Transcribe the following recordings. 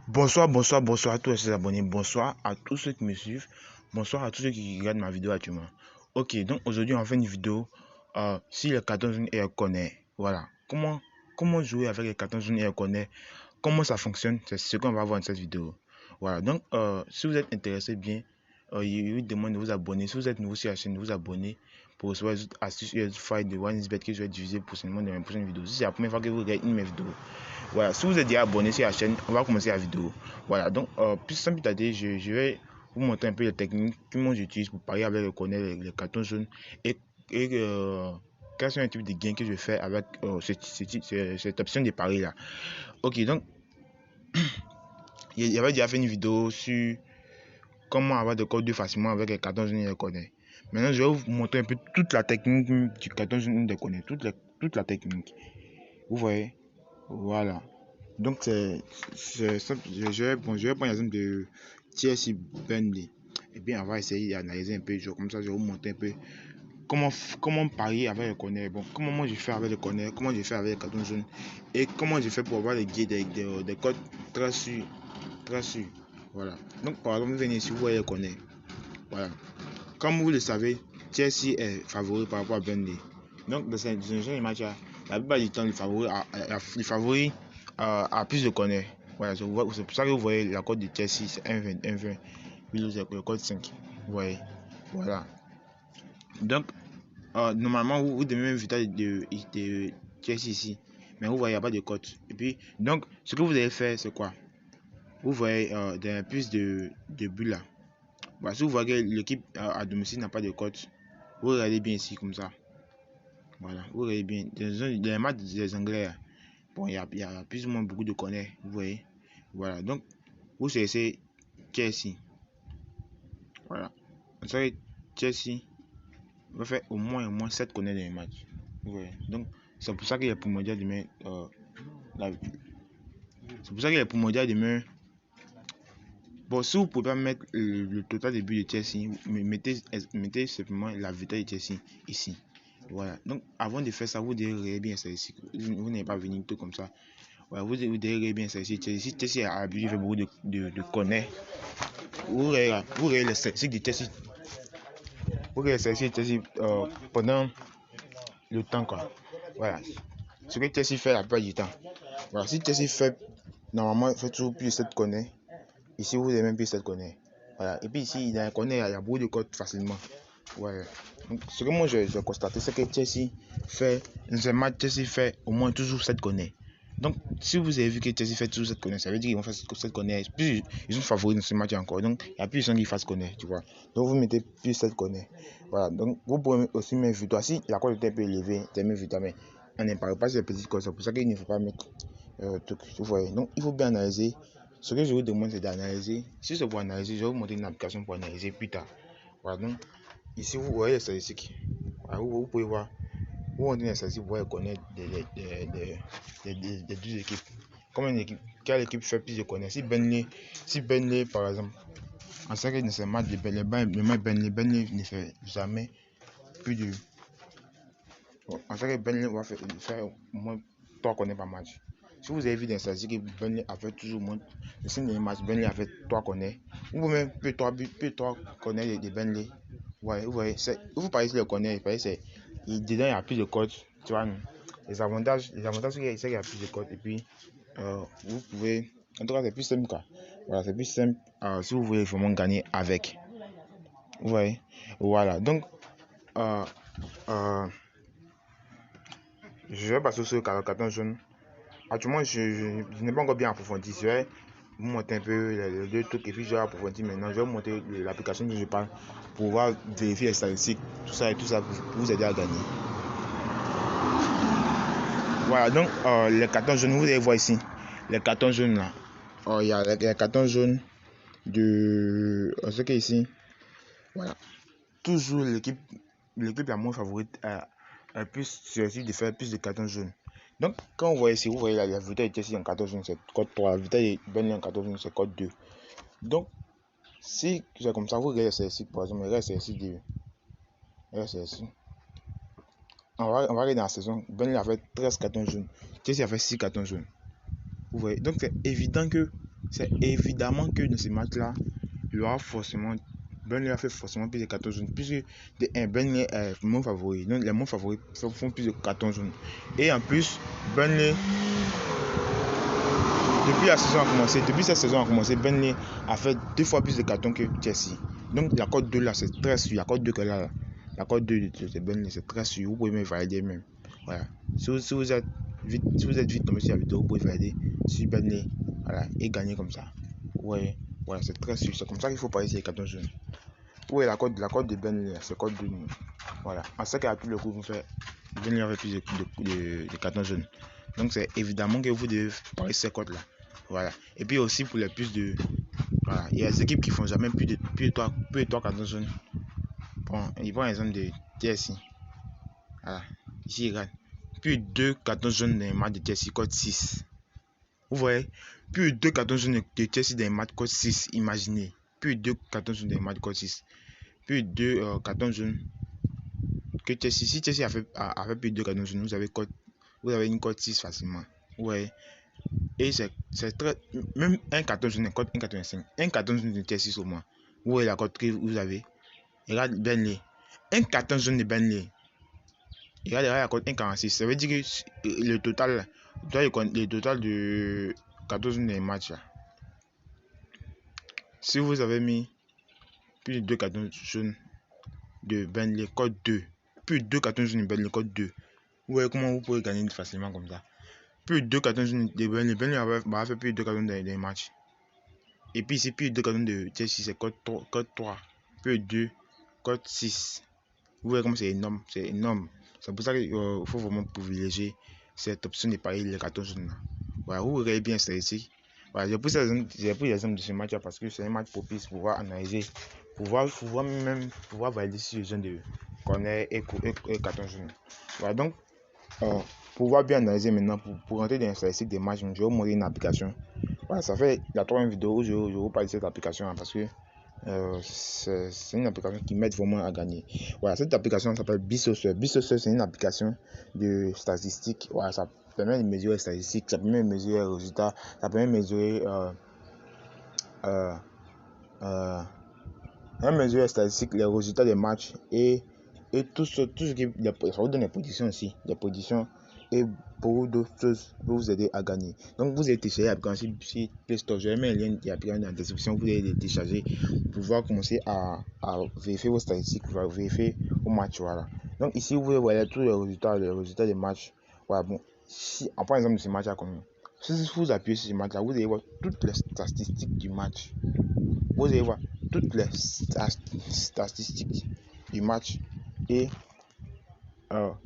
Bonsoir à tous les abonnés, bonsoir à tous ceux qui me suivent, bonsoir à tous ceux qui regardent ma vidéo actuellement. Ok, donc aujourd'hui on va faire une vidéo si les cartons jaunes et connaît. Voilà, comment jouer avec les cartons jaunes et connaît, comment ça fonctionne, c'est ce qu'on va voir dans cette vidéo. Voilà, donc si vous êtes intéressé bien, il vous demande de vous abonner. Si vous êtes nouveau sur la chaîne, de vous abonner pour recevoir les astuces et les failles de OneXBet que je vais diffuser prochainement dans mes prochaines vidéos. Si c'est la première fois que vous regardez une de mes vidéos, voilà, si vous êtes déjà abonné sur la chaîne, on va commencer la vidéo. Voilà, donc plus sans plus tarder, je vais vous montrer un peu les techniques que moi j'utilise pour parier avec les cartons jaunes et quels sont les types de gains que je fais avec cette option de pari là. Ok, donc il y avait déjà fait une vidéo sur comment avoir des codes facilement avec les cartons jaunes et les connaît. Maintenant, je vais vous montrer un peu toute la technique du carton jaune et des connaît, toute la technique. Vous voyez, voilà. Donc, je vais prendre l'exemple de Chelsea Burnley. Et bien, on va essayer d'analyser un peu. Comme ça, je vais vous montrer un peu comment parier avec les corners. Bon, comment moi je fais avec les corners, comment je fais avec les cartons jaunes et comment je fais pour avoir des codes très sûrs. Très sûrs. Voilà. Donc, par exemple, vous venez ici, vous voyez les corners. Voilà. Comme vous le savez, Chelsea est favori par rapport à Burnley. Donc, dans ce genre de match, la plupart du temps, les favoris a plus de corners. Voilà, c'est pour ça que vous voyez la cote de Chelsea, c'est 1,20, 1,20. Puis le code 5. Vous voyez. Voilà. Donc, normalement, vous devez même éviter de Chelsea ici. Mais vous voyez, il n'y a pas de cote. Et puis, donc, ce que vous allez faire, c'est quoi? Vous voyez dans plus de buts là. Voilà, si vous voyez que l'équipe à domicile n'a pas de cote, vous regardez bien ici comme ça. Voilà, vous regardez bien. Dans les matchs des Anglais, bon, il y a plus ou moins beaucoup de corners, vous voyez. Voilà, donc vous cherchez Chelsea. Voilà, vous savez, Chelsea va faire au moins 7 corners dans les matchs. Vous voyez, donc c'est pour ça qu'il est primordial de mettre c'est pour ça qu'il est primordial de mettre. Bon, si vous ne pouvez pas mettre le total de buts de Chelsea, mettez simplement la victoire de Chelsea ici. Voilà. Donc, avant de faire ça, vous devez regarder bien ça ici. Vous n'êtes pas venu tout comme ça. Voilà, vous devez regarder bien ça ici. Chelsea a l'habitude de faire beaucoup de corners. Vous regardez les statistiques de Chelsea. Vous regardez les statistiques de Chelsea pendant le temps, quoi. Voilà. Ce que Chelsea fait la plupart du temps. Voilà. Si Chelsea fait, normalement, fait toujours plus de 7 corners. Ici, vous avez même plus 7 corners. Voilà. Et puis ici, dans les corners, il y a beaucoup de codes facilement. Ouais. Donc, ce que moi j'ai constaté, c'est que Chelsea fait, dans ce match, Chelsea fait au moins toujours 7 corners. Donc, si vous avez vu que Chelsea fait toujours 7 corners, ça veut dire qu'ils vont faire 7 corners. Puis, ils sont favoris dans ce match encore. Donc, il y a plus de gens qui fassent corner, tu vois. Donc, vous mettez plus 7 corners. Voilà. Donc, vous pouvez aussi mettre victoire. Si la cote était un peu élevée, c'est même victoire. Mais on ne parle pas sur les petites cotes. C'est pour ça qu'il ne faut pas mettre truc. Vous voyez. Donc, il faut bien analyser. Ce que je vous demande, c'est d'analyser. Si c'est pour analyser, je vais vous montrer une application pour analyser plus tard. Voilà. Donc, ici, vous voyez les statistiques. Voilà, vous pouvez voir. Vous montrer les statistiques, vous pouvez connaître des deux équipes. Comme une équipe, quelle équipe fait plus de connaître. Si Burnley, par exemple, en sait que dans ces matchs de Burnley ne fait jamais plus de. En sait que Burnley va faire au moins 3 connaître par match. Si vous avez vu dans les statistiques que Burnley a fait toujours moins, le 5 derniers matchs, Burnley a fait 3 connaître. Vous pouvez même plus 3 connaître de Burnley. Ouais, vous voyez, vous parlez sur le corner, dedans il y a plus de codes, tu vois. Les avantages c'est qu'il y a plus de codes et puis vous pouvez, en tout cas c'est plus simple quoi. Voilà, c'est plus simple si vous voulez vraiment gagner avec. Vous voyez, voilà. Donc je vais passer sur le carton jaune. Actuellement, je n'ai pas encore bien approfondi. Je vais vous montrer un peu les deux trucs et puis je vais approfondir maintenant. Je vais vous montrer l'application dont je parle pour pouvoir vérifier les statistiques, tout ça pour vous aider à gagner. Voilà, donc les cartons jaunes, vous allez voir ici. Les cartons jaunes là. Il y a les cartons jaunes de ce qui est ici. Voilà. Toujours l'équipe la moins favorite a plus choisi de faire plus de cartons jaunes. Donc, quand vous voyez ici, vous voyez la vitesse de Chelsea en 14 jaune, c'est code 3. La vitesse de Burnley en 14 jaune, c'est code 2. Donc, si c'est comme ça, vous regardez celle-ci, par exemple, regardez celle-ci. On va regarder dans la saison. Burnley a fait 13 cartons jaunes. Chelsea a fait 6 cartons jaunes. Vous voyez. Donc, c'est évident que c'est évidemment que dans ces matchs-là, il y aura forcément, Burnley a fait forcément plus de 14 jaunes, puisque Burnley est mon favori. Donc les moins favoris font plus de 14 jaunes. Et en plus, Burnley, depuis cette saison a commencé, Burnley a fait 2 fois plus de cartons que Chelsea. Donc la cote 2 là, c'est très sûr. La cote 2 que là, la cote 2 de Burnley, c'est très sûr. Vous pouvez me valider même. Voilà. Si vous êtes vite tombé sur la vidéo, vous pouvez valider sur Burnley. Voilà. Et gagner comme ça. Ouais. Voilà, c'est très sûr. C'est comme ça qu'il faut parier sur les cartons jaunes. Oui, la cote de Burnley, c'est cote 2. Voilà. En ce cas, à tout le coup, vous faites Burnley avec plus de cartons jaunes. Donc c'est évidemment que vous devez parier ces cotes là. Voilà. Et puis aussi pour les plus de. Voilà. Il y a des équipes qui font jamais plus de 3 cartons jaunes. Bon, ils prennent l'exemple de Chelsea. Voilà. Ici, il regarde. Plus de 2 cartons jaunes dans les matchs de Chelsea cote 6. Vous voyez? Plus de 2 cartons jaunes de Chelsea dans les matchs cote 6. Imaginez. Plus de 2 cartons jaunes dans les matchs cote 6. Plus de 2 cartons jaunes que Chelsea. Si Chelsea a fait plus de 2 cartons jaunes, vous avez une cote 6 facilement. Vous voyez? Et c'est très. Même un carton jaune, cote 1,85. Un carton jaune de Chelsea au moins. Vous voyez la cote que vous avez. Regarde Burnley. Un carton jaune de Burnley. Regarde la cote 1,46. Ça veut dire que le total de carton jaune des matchs là. Si vous avez mis plus de 2 cartons jaunes de Burnley, cote 2. Plus de 2 cartons jaunes de Burnley, cote 2. Vous voyez comment vous pouvez gagner facilement comme ça. Plus de 2 cartons jaunes de Burnley. Burnley va faire plus de 2 cartons dans les matchs. Et puis ici, plus de 2 cartons de Chelsea, c'est code 3. Plus de 2, code 6. Vous voyez comme c'est énorme. C'est énorme. C'est pour ça qu'il faut vraiment privilégier cette option de parier les cartons jaunes. Voilà, vous regardez bien statistique. Voilà, j'ai pris l'exemple de ce match parce que c'est un match propice pour pouvoir analyser, pour pouvoir valider si les jeunes de corner et cartons jaunes. Voilà, donc, pour pouvoir bien analyser maintenant, pour rentrer dans les statistiques des matchs, je vais vous montrer une application. Voilà, ça fait la troisième vidéo où je vous parle de cette application parce que c'est une application qui m'aide vraiment à gagner. Voilà, cette application s'appelle BSoccer. BSoccer, c'est une application de statistiques. Voilà, ça permet de mesurer les statistiques, ça permet de mesurer les résultats, ça permet de mesurer les statistiques, les résultats des matchs et tout ce qui ça vous donne des positions aussi, des positions et beaucoup d'autres choses pour vous aider à gagner. Donc vous allez télécharger l'application sur Play Store. Je vais mettre le lien de l'application dans la description. Vous allez télécharger pour pouvoir commencer à vérifier vos statistiques, pour vérifier vos matchs. Voilà. Donc ici vous voyez tous les résultats des matchs. Voilà, bon, si on prend l'exemple de ce match là comme si vous appuyez sur ce match là, vous allez voir toutes les statistiques du match. Vous allez voir toutes les statistiques du match et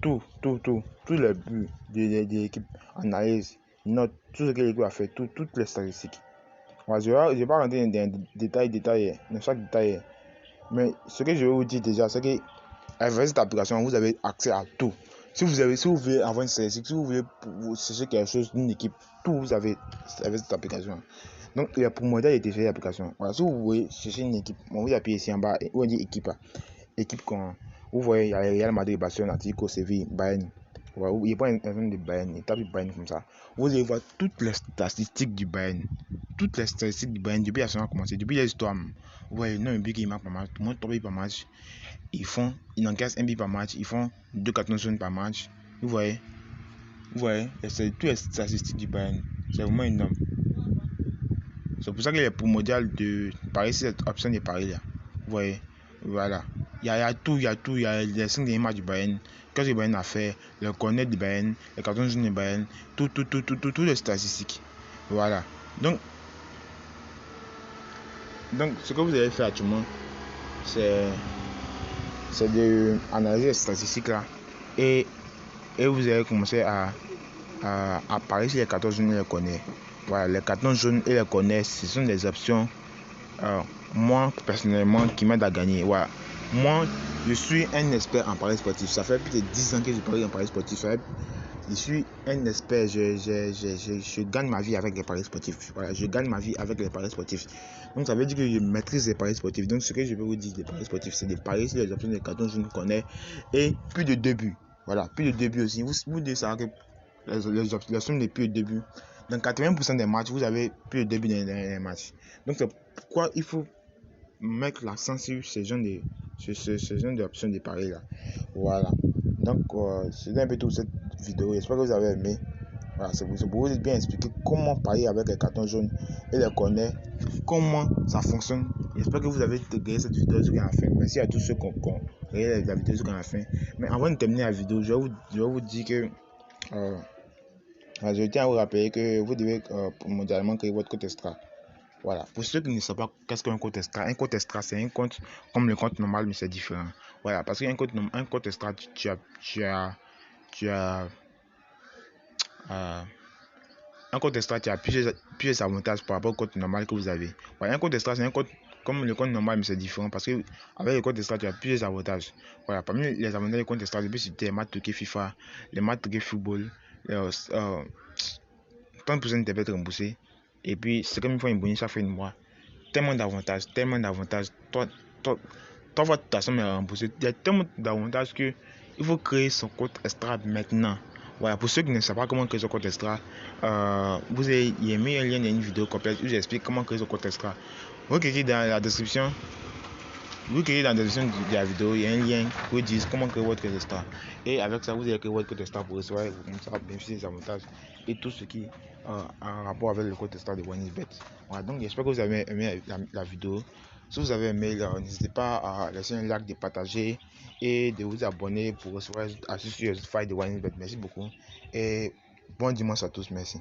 tous les buts de l'équipe, analyse, note, tout ce que l'équipe a fait, toutes les statistiques. Voilà, je ne vais pas rentrer dans des détails, dans chaque détail. Mais ce que je vais vous dire déjà, c'est que avec cette application, vous avez accès à tout. Si vous voulez avoir une statistique, si vous voulez chercher quelque chose d'une équipe, tout vous avez avec cette application. Donc, il y a pour moi de télécharger l'application. Voilà, si vous voulez chercher une équipe, vous appuyez ici en bas, où on dit équipe. Équipe vous voyez, il y a Real Madrid, Barcelone, Atlético, Séville, Bayern. Voilà, il prend un exemple de Bayern, il tape Bayern comme ça. Vous allez voir toutes les statistiques du Bayern. Toutes les statistiques du Bayern depuis la saison a commencé, depuis l'histoire. Vous voyez, non, un but qui marque par match, moins 3 buts par match. Ils encaissent un but par match, ils font 2 cartons jaunes par match. Vous voyez, c'est toutes les statistiques du Bayern. C'est vraiment énorme. C'est pour ça qu'il est primordial de parier sur cette option de pari là. Vous voyez, voilà. Il y a tout, il y a les 5 derniers matchs du Bayern, qu'est-ce que le Bayern a fait, le corner du Bayern, les cartons jaunes du Bayern, toutes les statistiques. Voilà. Donc ce que vous allez faire actuellement, c'est de analyser les statistiques là et vous allez commencer à parier sur les cartons jaunes et les corners. Voilà, les cartons jaunes et les corners, ce sont des options moi personnellement qui m'aident à gagner. Voilà. Moi, je suis un expert en paris sportif. Ça fait plus de 10 ans que je parie en paris sportif. Je suis un expert. Je gagne ma vie avec les paris sportifs. Voilà, je gagne ma vie avec les paris sportifs. Donc, ça veut dire que je maîtrise les paris sportifs. Donc, ce que je peux vous dire des paris sportifs, c'est de parier sur les options des cartons jaunes qu'on connaît et plus de 2 buts. Voilà, plus de 2 buts aussi. Vous devez savoir que les options de plus de 2 buts Dans 80% des matchs, vous avez plus de début dans les matchs. Donc c'est pourquoi il faut mettre l'accent sur ce genre d'options de pari là. Voilà. Donc c'est un peu tout cette vidéo. J'espère que vous avez aimé. Voilà, c'est pour vous bien expliquer comment parier avec les cartons jaunes et les cornets, comment ça fonctionne. J'espère que vous avez regardé cette vidéo jusqu'à la fin. Merci à tous ceux qui ont regardé la vidéo jusqu'à la fin. Mais avant de terminer la vidéo, je vais vous dire que je tiens à vous rappeler que vous devez mondialement créer votre compte extra. Voilà. Pour ceux qui ne savent pas qu'est-ce qu'un compte extra, c'est un compte comme le compte normal, mais c'est différent. Voilà, parce qu'un compte extra, tu as un compte extra, tu as plusieurs avantages par rapport au compte normal que vous avez. Voilà, un compte extra, c'est un compte comme le compte normal, mais c'est différent parce que avec le compte extra, tu as plusieurs avantages. Voilà, parmi les avantages du compte extra, je peux citer les matchs truqués FIFA, les matchs truqués football, 30% de tes bêtes remboursées. Et puis, c'est comme une fois une bonus chaque fin de mois. Tellement d'avantages. Toi, ta somme est remboursée. Il y a tellement d'avantages que il faut créer son compte extra maintenant. Voilà, pour ceux qui ne savent pas comment créer son compte extra, vous avez mis un lien dans une vidéo complète où j'explique comment créer son compte extra. Vous cliquez dans la description. De la vidéo, il y a un lien qui vous dit comment créer votre compte extra. Et avec ça, vous allez créer votre compte extra pour recevoir bénéficier des avantages et tout ce qui en rapport avec le compte extra de OneXBet. Voilà, donc j'espère que vous avez aimé la vidéo. Si vous avez aimé, n'hésitez pas à laisser un like, de partager et de vous abonner pour recevoir sur les failles de OneXBet. Merci beaucoup et bon dimanche à tous. Merci.